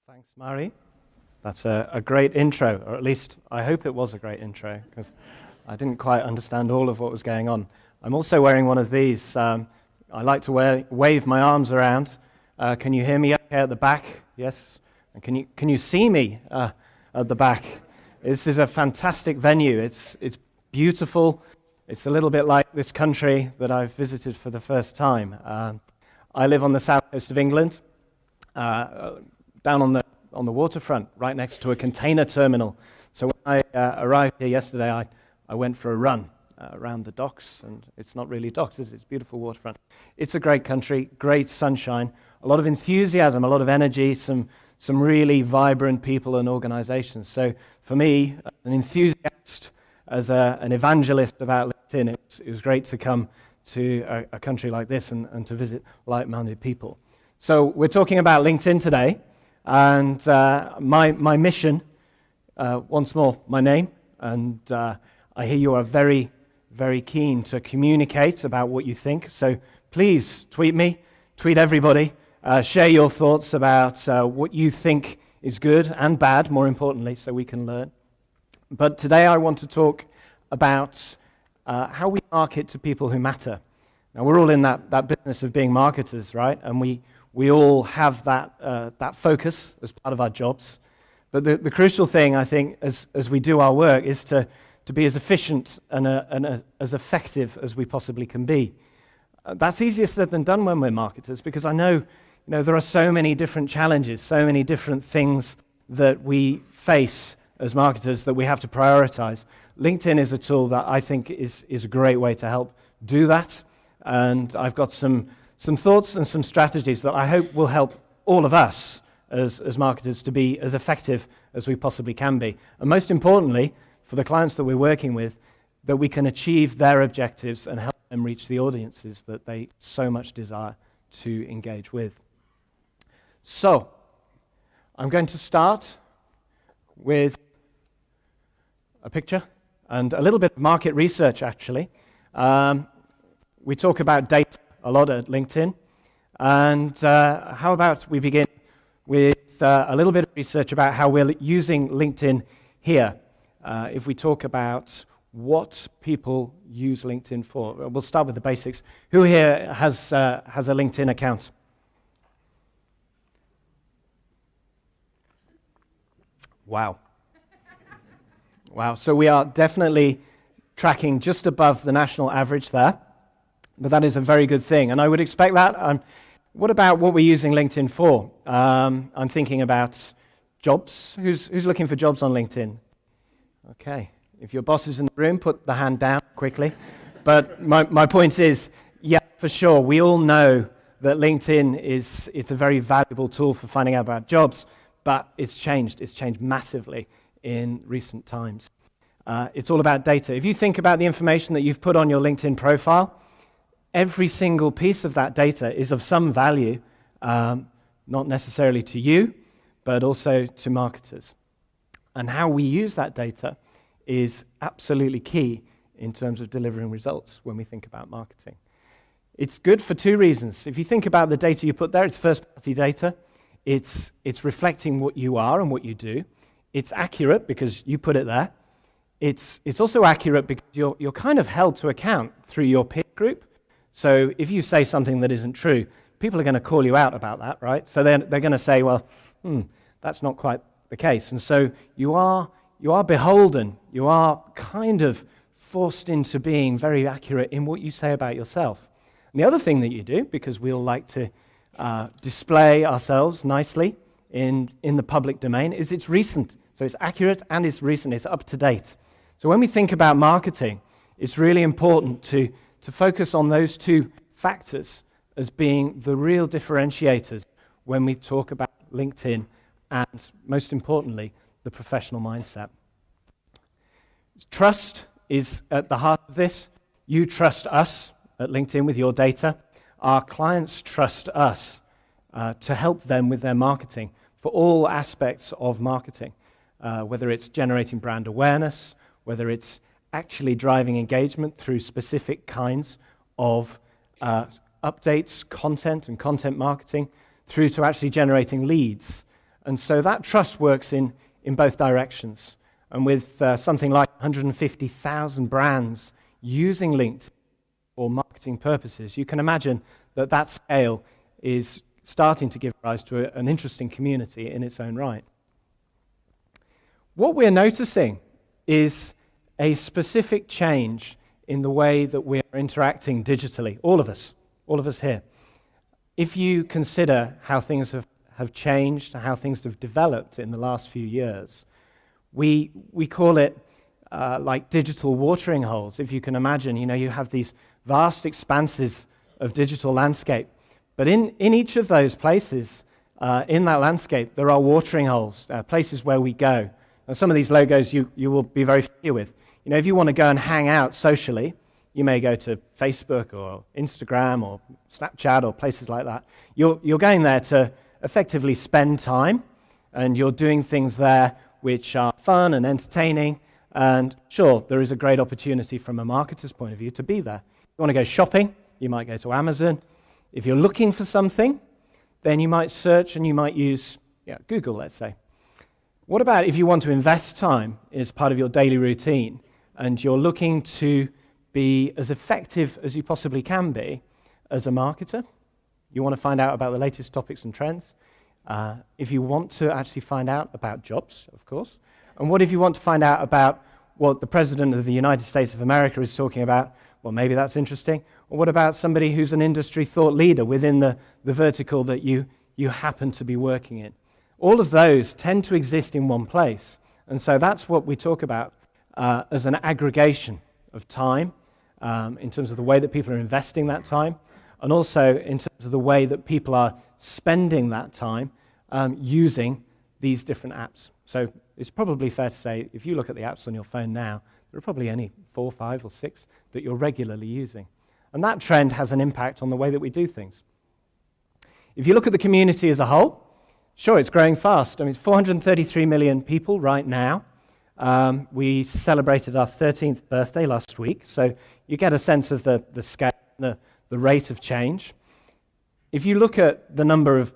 Thanks, Mari. That's a great intro, or at least I hope it was a great intro, because I didn't quite understand all of what was going on. I'm also wearing one of these. I like to wave my arms around. Can you hear me okay at the back? Yes. And can you see me at the back? This is a fantastic venue. It's beautiful. It's a little bit like this country that I've visited for the first time. I live on the south coast of England, down on the waterfront, right next to a container terminal. So when I arrived here yesterday, I went for a run around the docks, and it's not really docks, it's beautiful waterfront. It's a great country, great sunshine, a lot of enthusiasm, a lot of energy, some really vibrant people and organizations. So for me, as an enthusiast, as an evangelist about LinkedIn, it was great to come to a country like this and to visit like-minded people. So we're talking about LinkedIn today, and my mission, once more, my name, and I hear you are very, very keen to communicate about what you think. So please tweet me, tweet everybody, share your thoughts about what you think is good and bad, more importantly, so we can learn. But today I want to talk about how we market to people who matter. Now we're all in that business of being marketers, right? And we all have that focus as part of our jobs. But the crucial thing, I think, as we do our work is to be as efficient and as effective as we possibly can be. That's easier said than done when we're marketers, because I know there are so many different challenges, so many different things that we face as marketers that we have to prioritize. LinkedIn is a tool that I think is a great way to help do that. And I've got some thoughts and some strategies that I hope will help all of us as marketers to be as effective as we possibly can be. And most importantly, for the clients that we're working with, that we can achieve their objectives and help them reach the audiences that they so much desire to engage with. So, I'm going to start with a picture and a little bit of market research, actually. We talk about data a lot at LinkedIn, and how about we begin with a little bit of research about how we're using LinkedIn here. If we talk about what people use LinkedIn for, we'll start with the basics. Who here has a LinkedIn account? Wow. Wow, so we are definitely tracking just above the national average there, but that is a very good thing, and I would expect that. What about what we're using LinkedIn for? I'm thinking about jobs. Who's looking for jobs on LinkedIn? Okay, if your boss is in the room, put the hand down quickly. But my point is, yeah, for sure, we all know that LinkedIn it's a very valuable tool for finding out about jobs, but it's changed massively in recent times. It's all about data. If you think about the information that you've put on your LinkedIn profile, every single piece of that data is of some value, not necessarily to you, but also to marketers. And how we use that data is absolutely key in terms of delivering results when we think about marketing. It's good for two reasons. If you think about the data you put there, it's first-party data. It's reflecting what you are and what you do. It's accurate because you put it there. It's also accurate because you're kind of held to account through your peer group. So if you say something that isn't true, people are going to call you out about that, right? So they're going to say, well, that's not quite the case. And so you are beholden. You are kind of forced into being very accurate in what you say about yourself. And the other thing that you do, because we all like to display ourselves nicely in the public domain, is it's recent. So it's accurate and it's recent. It's up to date. So when we think about marketing, it's really important to focus on those two factors as being the real differentiators when we talk about LinkedIn and, most importantly, the professional mindset. Trust is at the heart of this. You trust us at LinkedIn with your data. Our clients trust us to help them with their marketing for all aspects of marketing, whether it's generating brand awareness, whether it's actually driving engagement through specific kinds of updates, content and content marketing, through to actually generating leads And so that trust works in both directions. And with something like 150,000 brands using LinkedIn for marketing purposes, you can imagine that that scale is starting to give rise to an interesting community in its own right. What we're noticing is a specific change in the way that we're interacting digitally, all of us here. If you consider how things have changed, how things have developed in the last few years, we call it like digital watering holes. If you can imagine, you have these vast expanses of digital landscape. But in each of those places, in that landscape, there are watering holes, places where we go. And some of these logos you will be very familiar with. If you want to go and hang out socially, you may go to Facebook or Instagram or Snapchat or places like that. You're going there to effectively spend time, and you're doing things there which are fun and entertaining. And sure, there is a great opportunity from a marketer's point of view to be there. If you want to go shopping, you might go to Amazon. If you're looking for something, then you might search and you might use Google, let's say. What about if you want to invest time as part of your daily routine and you're looking to be as effective as you possibly can be as a marketer? You want to find out about the latest topics and trends. If you want to actually find out about jobs, of course. And what if you want to find out about what the President of the United States of America is talking about? Well, maybe that's interesting. Or what about somebody who's an industry thought leader within the vertical that you happen to be working in? All of those tend to exist in one place. And so that's what we talk about as an aggregation of time in terms of the way that people are investing that time, and also in terms of the way that people are spending that time using these different apps. So it's probably fair to say, if you look at the apps on your phone now, there are probably only 4, 5, or 6 that you're regularly using. And that trend has an impact on the way that we do things. If you look at the community as a whole, sure, it's growing fast. I mean, it's 433 million people right now. We celebrated our 13th birthday last week, so you get a sense of the scale, the rate of change. If you look at the number of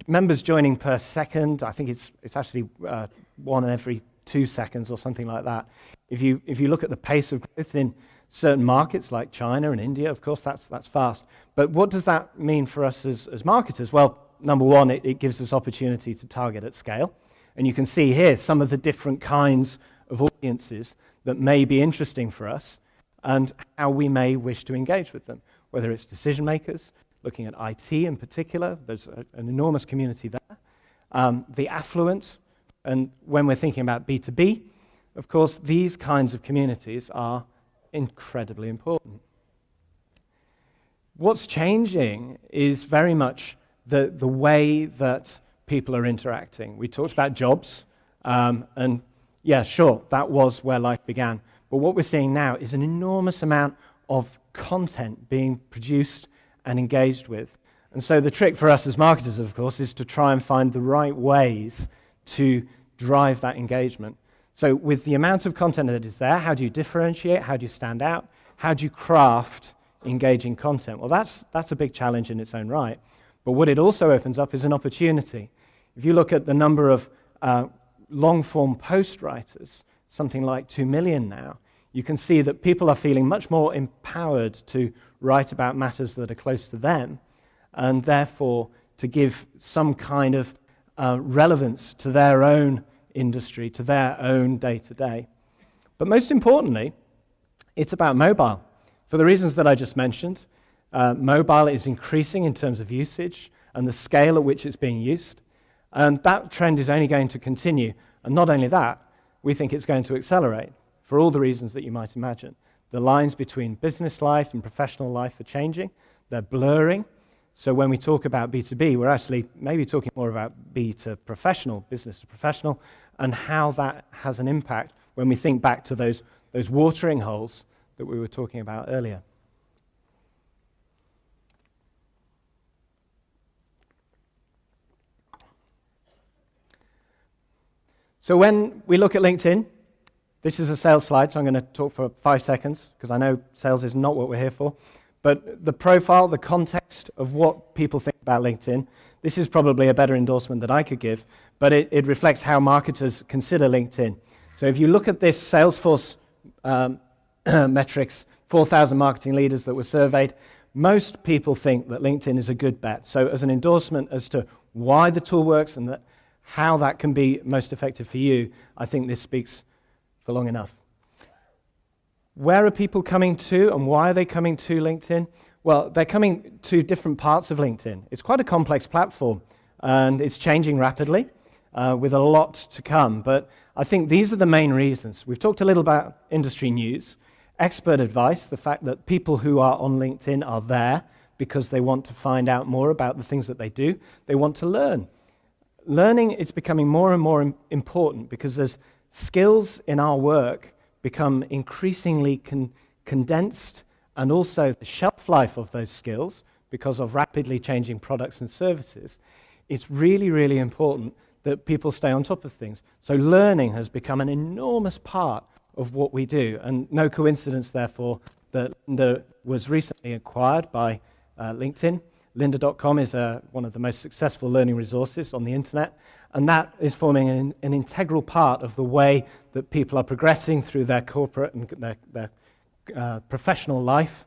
members joining per second, I think it's actually 1 every 2 seconds or something like that. If you look at the pace of growth in certain markets like China and India, of course, that's fast. But what does that mean for us as marketers? Well, number one, it gives us opportunity to target at scale. And you can see here some of the different kinds of audiences that may be interesting for us and how we may wish to engage with them, whether it's decision makers, looking at IT in particular. There's an enormous community there. The affluent, and when we're thinking about B2B, of course, these kinds of communities are incredibly important. What's changing is very much the way that people are interacting. We talked about jobs, and yeah, sure, that was where life began. But what we're seeing now is an enormous amount of content being produced and engaged with. And so the trick for us as marketers, of course, is to try and find the right ways to drive that engagement. So with the amount of content that is there, how do you differentiate? How do you stand out? How do you craft engaging content? Well, that's a big challenge in its own right. But what it also opens up is an opportunity. If you look at the number of long-form post writers, something like 2 million now, you can see that people are feeling much more empowered to write about matters that are close to them, and therefore to give some kind of relevance to their own industry, to their own day-to-day. But most importantly, it's about mobile. For the reasons that I just mentioned, mobile is increasing in terms of usage and the scale at which it's being used. And that trend is only going to continue. And not only that, we think it's going to accelerate for all the reasons that you might imagine. The lines between business life and professional life are changing. They're blurring. So when we talk about B2B, we're actually maybe talking more about B to professional, business to professional, and how that has an impact when we think back to those watering holes that we were talking about earlier. So when we look at LinkedIn, this is a sales slide, so I'm going to talk for 5 seconds, because I know sales is not what we're here for. But the profile, the context of what people think about LinkedIn, this is probably a better endorsement that I could give, but it reflects how marketers consider LinkedIn. So if you look at this Salesforce metrics, 4,000 marketing leaders that were surveyed, most people think that LinkedIn is a good bet. So as an endorsement as to why the tool works and how that can be most effective for you, I think this speaks for long enough. Where are people coming to and why are they coming to LinkedIn? Well, they're coming to different parts of LinkedIn. It's quite a complex platform and it's changing rapidly with a lot to come. But I think these are the main reasons. We've talked a little about industry news, expert advice, the fact that people who are on LinkedIn are there because they want to find out more about the things that they do. They want to learn. Learning is becoming more and more important because as skills in our work become increasingly condensed, and also the shelf life of those skills because of rapidly changing products and services, it's really, really important that people stay on top of things. So learning has become an enormous part of what we do, and no coincidence, therefore, that Lynda was recently acquired by LinkedIn. Lynda.com is one of the most successful learning resources on the internet, and that is forming an integral part of the way that people are progressing through their corporate and their professional life,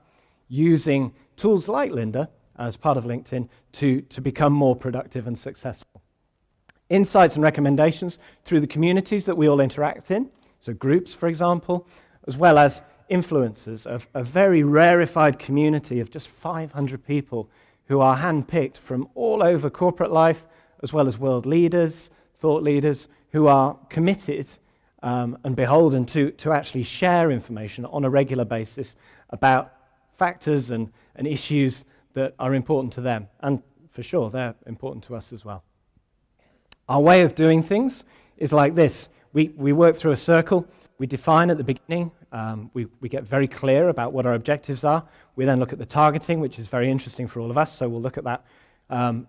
using tools like Lynda as part of LinkedIn to become more productive and successful. Insights and recommendations through the communities that we all interact in, so groups, for example, as well as influencers, a very rarefied community of just 500 people who are handpicked from all over corporate life, as well as world leaders, thought leaders, who are committed and beholden to actually share information on a regular basis about factors and issues that are important to them. And for sure, they're important to us as well. Our way of doing things is like this. We work through a circle. We define at the beginning. We get very clear about what our objectives are. We then look at the targeting, which is very interesting for all of us, so we'll look at that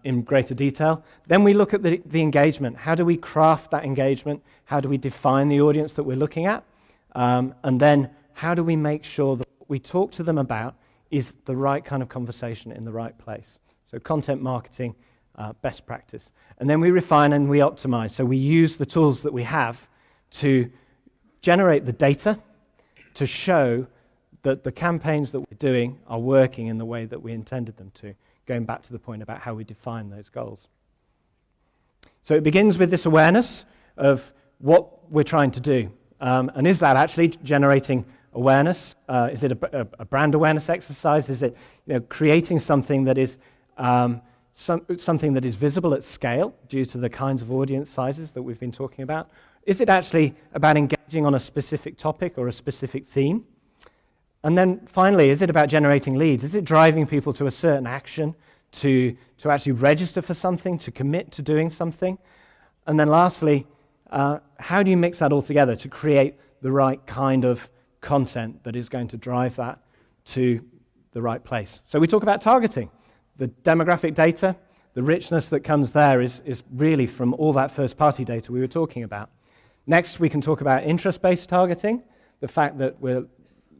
in greater detail. Then we look at the engagement. How do we craft that engagement? How do we define the audience that we're looking at? And then how do we make sure that what we talk to them about is the right kind of conversation in the right place? So content marketing, best practice. And then we refine and we optimize. So we use the tools that we have to generate the data to show that the campaigns that we're doing are working in the way that we intended them to, going back to the point about how we define those goals. So it begins with this awareness of what we're trying to do. And is that actually generating awareness? Is it a brand awareness exercise? Is it creating something that is something that is visible at scale due to the kinds of audience sizes that we've been talking about? Is it actually about engaging on a specific topic or a specific theme? And then finally, is it about generating leads? Is it driving people to a certain action, to actually register for something, to commit to doing something? And then lastly, how do you mix that all together to create the right kind of content that is going to drive that to the right place? So we talk about targeting. The demographic data, the richness that comes there is really from all that first-party data we were talking about. Next, we can talk about interest-based targeting, the fact that we're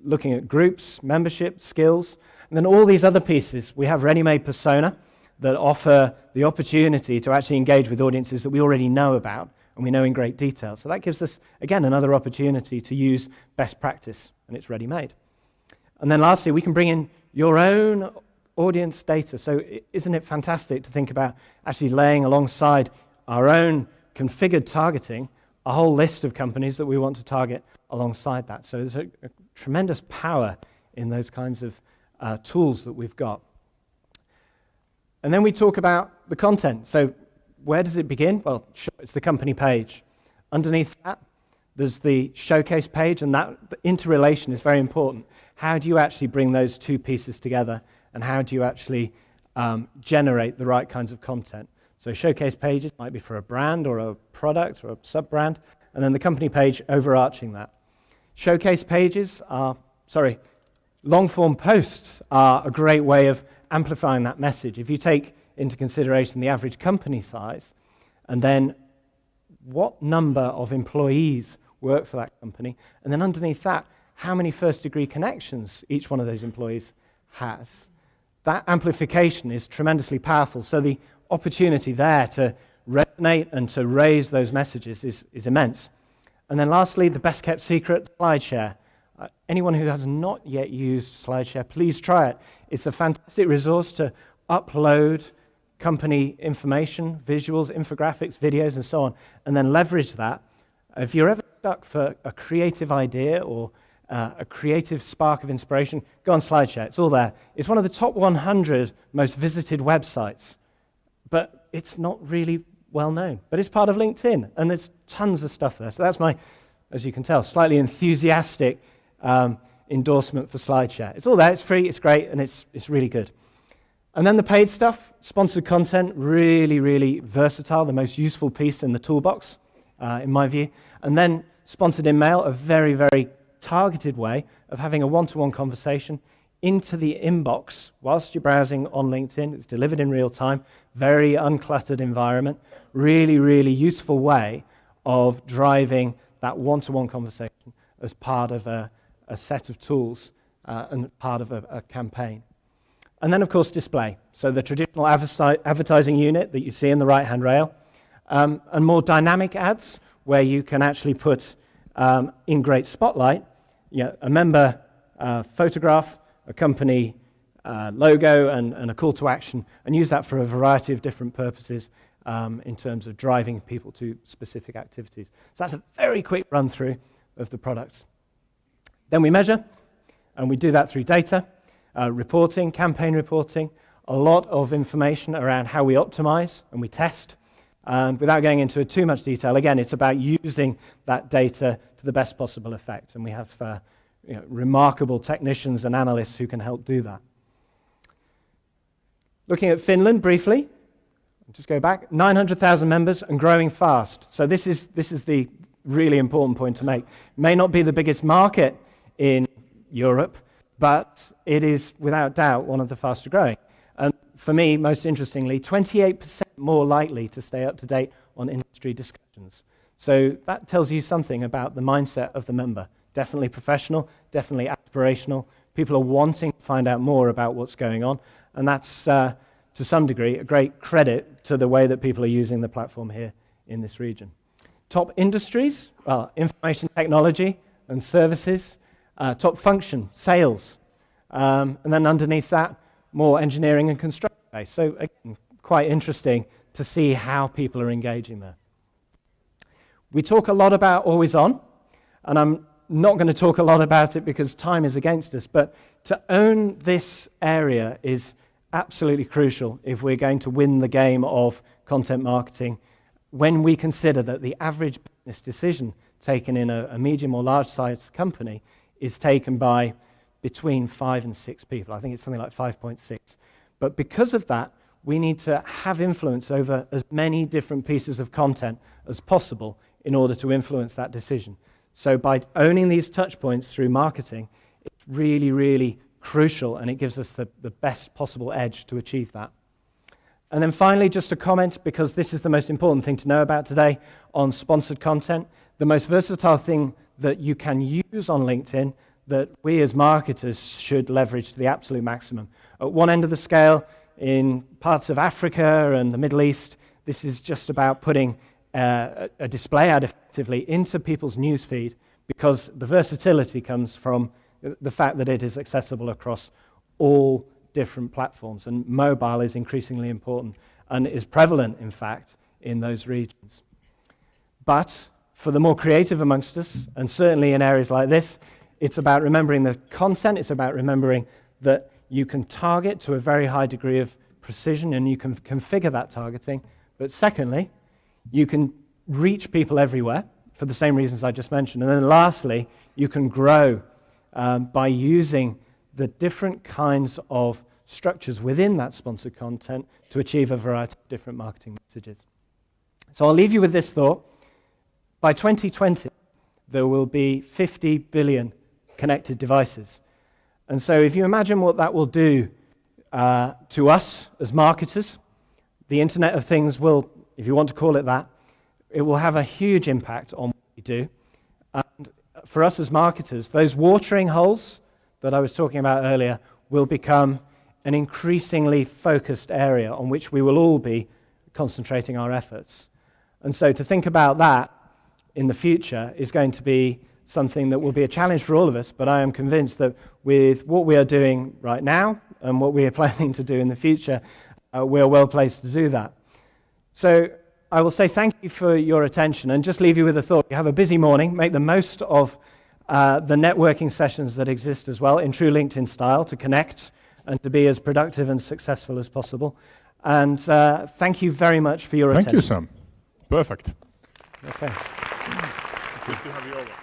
looking at groups, membership, skills, and then all these other pieces. We have ready-made persona that offer the opportunity to actually engage with audiences that we already know about and we know in great detail. So that gives us, again, another opportunity to use best practice, and it's ready-made. And then lastly, we can bring in your own audience data. So isn't it fantastic to think about actually laying alongside our own configured targeting a whole list of companies that we want to target alongside that? So there's a tremendous power in those kinds of tools that we've got. And then we talk about the content. So where does it begin? Well, sure, it's the company page. Underneath that, there's the showcase page, and that the interrelation is very important. How do you actually bring those two pieces together, and how do you actually generate the right kinds of content? So showcase pages might be for a brand or a product or a sub-brand, and then the company page overarching that. Showcase pages are, long-form posts are a great way of amplifying that message. If you take into consideration the average company size, and then what number of employees work for that company, and then underneath that, how many first-degree connections each one of those employees has, that amplification is tremendously powerful. So the opportunity there to resonate and to raise those messages is immense. And then lastly, the best kept secret, SlideShare. Anyone who has not yet used SlideShare, please try it. It's a fantastic resource to upload company information, visuals, infographics, videos, and so on, and then leverage that. If you're ever stuck for a creative idea or a creative spark of inspiration, go on SlideShare. It's all there. It's one of the top 100 most visited websites, but it's not really well known. But it's part of LinkedIn, and there's tons of stuff there. So that's my, as you can tell, slightly enthusiastic endorsement for SlideShare. It's all there. It's free. It's great, and it's really good. And then the paid stuff, sponsored content, really, really versatile, the most useful piece in the toolbox, in my view. And then sponsored email, a very, very targeted way of having a one-to-one conversation into the inbox whilst you're browsing on LinkedIn. It's delivered in real time, very uncluttered environment, really, really useful way of driving that one-to-one conversation as part of a set of tools and part of a campaign. And then, of course, display. So the traditional advertising unit that you see in the right-hand rail, and more dynamic ads where you can actually put in great spotlight a member photograph, a company logo, and a call to action, and use that for a variety of different purposes in terms of driving people to specific activities. So that's a very quick run-through of the products. Then we measure, and we do that through data. Reporting, campaign reporting, a lot of information around how we optimize and we test. Without going into too much detail, again, it's about using that data to the best possible effect, and we have remarkable technicians and analysts who can help do that. Looking at Finland briefly, just go back, 900,000 members and growing fast. So this is the really important point to make. May not be the biggest market in Europe, but it is, without doubt, one of the faster growing. And for me, most interestingly, 28% more likely to stay up to date on industry discussions. So that tells you something about the mindset of the member. Definitely professional, definitely aspirational. People are wanting to find out more about what's going on, and that's, to some degree, a great credit to the way that people are using the platform here in this region. Top industries, well, information technology and services. Top function, sales. And then underneath that, more engineering and construction base. So again, quite interesting to see how people are engaging there. We talk a lot about always on, and I'm not going to talk a lot about it because time is against us, but to own this area is absolutely crucial if we're going to win the game of content marketing when we consider that the average business decision taken in a medium or large-sized company is taken by between 5 and 6 people. I think it's something like 5.6. But because of that, we need to have influence over as many different pieces of content as possible in order to influence that decision. So by owning these touch points through marketing, it's really, really crucial, and it gives us the best possible edge to achieve that. And then finally, just a comment, because this is the most important thing to know about today on sponsored content. The most versatile thing that you can use on LinkedIn that we as marketers should leverage to the absolute maximum. At one end of the scale, in parts of Africa and the Middle East, this is just about putting a display ad effectively into people's newsfeed, because the versatility comes from the fact that it is accessible across all different platforms, and mobile is increasingly important and is prevalent, in fact, in those regions. But for the more creative amongst us, and certainly in areas like this, it's about remembering the content. It's about remembering that you can target to a very high degree of precision, and you can configure that targeting. But secondly, you can reach people everywhere for the same reasons I just mentioned. And then lastly, you can grow by using the different kinds of structures within that sponsored content to achieve a variety of different marketing messages. So I'll leave you with this thought. By 2020, there will be 50 billion connected devices. And so if you imagine what that will do to us as marketers, the Internet of Things will, if you want to call it that, it will have a huge impact on what we do. And for us as marketers, those watering holes that I was talking about earlier will become an increasingly focused area on which we will all be concentrating our efforts. And so to think about that in the future is going to be something that will be a challenge for all of us, but I am convinced that with what we are doing right now and what we are planning to do in the future, we are well placed to do that. So I will say thank you for your attention and just leave you with a thought. You have a busy morning. Make the most of the networking sessions that exist as well in true LinkedIn style to connect and to be as productive and successful as possible. And thank you very much for your attention. Thank you, Sam. Perfect. Okay. Good to have you over.